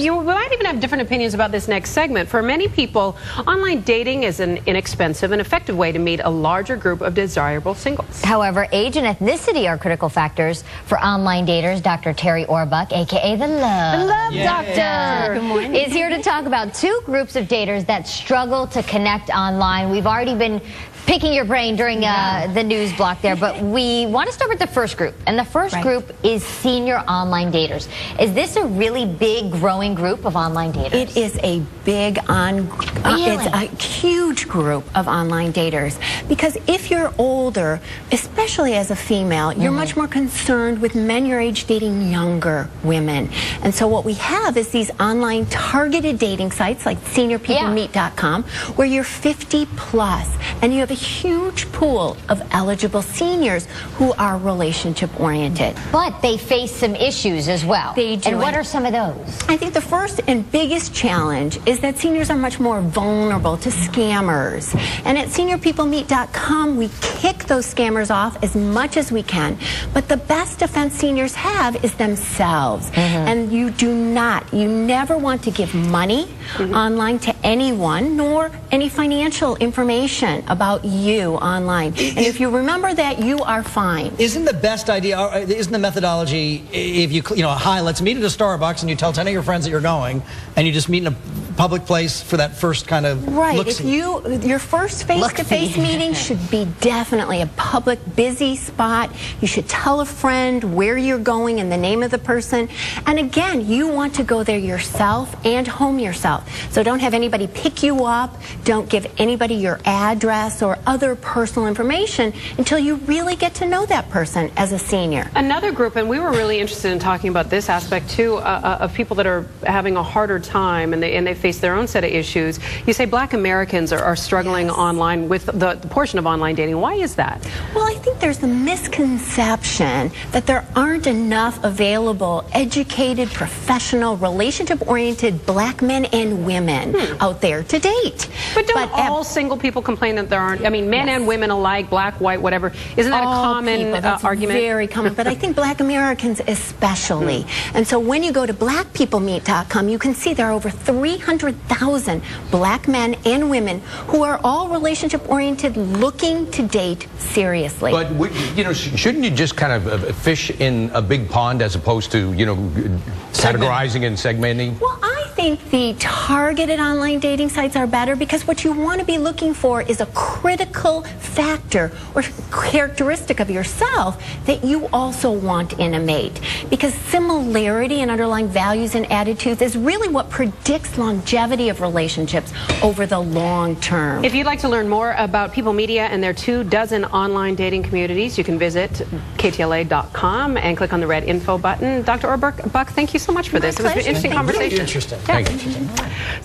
you might even have different opinions about this next segment. For many people, online dating is an inexpensive and effective way to meet a larger group of desirable singles. However, age and ethnicity are critical factors for online daters. Dr. Terri Orbuch, a.k.a. The Love Doctor, Good morning. is here to talk about two groups of daters that struggle to connect online. We've already been picking your brain during the news block there, but we want to start with the first group. And the first group is senior online daters. Is this a really big, growing group of online daters? It is a big, it's a huge group of online daters. Because if you're older, especially as a female, you're much more concerned with men your age dating younger women. And so what we have is these online targeted dating sites like seniorpeoplemeet.com, where you're 50 plus and you have a huge pool of eligible seniors who are relationship oriented. But they face some issues as well. They do. And what are some of those? I think the first and biggest challenge is that seniors are much more vulnerable to scammers. And at seniorpeoplemeet.com, we kick those scammers off as much as we can. But the best defense seniors have is themselves. And you never want to give money online to anyone, nor any financial information about you online. And if you remember that, you are fine. Isn't the best idea, isn't the methodology, if hi, let's meet at a Starbucks, and you tell 10 of your friends that you're going, and you just meet in a public place for that first kind of look-see? Your first face-to-face meeting should be definitely a public, busy spot. You should tell a friend where you're going and the name of the person. And again, you want to go there yourself and home yourself. So don't have anybody pick you up. Don't give anybody your address or other personal information until you really get to know that person as a senior. Another group, and we were really interested in talking about this aspect too, of people that are having a harder time and they face their own set of issues. You say Black Americans are struggling online with the portion of online dating. Why is that? Well, I think there's a misconception that there aren't enough available educated, professional, relationship-oriented Black men and women out there to date. But don't all single people complain that there aren't? I mean, men and women alike, black, white, whatever. Isn't that a common argument? Very common, but I think Black Americans especially. And so when you go to blackpeoplemeet.com, you can see there are over 300,000 Black men and women who are all relationship-oriented, looking to date seriously. But shouldn't you just kind of fish in a big pond as opposed to categorizing and segmenting? Well, I think the targeted online dating sites are better because what you want to be looking for is a critical factor or characteristic of yourself that you also want in a mate. Because similarity in underlying values and attitudes is really what predicts longevity of relationships over the long term. If you'd like to learn more about People Media and their 24 online dating communities, you can visit ktla.com and click on the red info button. Dr. Orbuch, thank you so much for this. It was an interesting conversation. Very interesting. Thank you.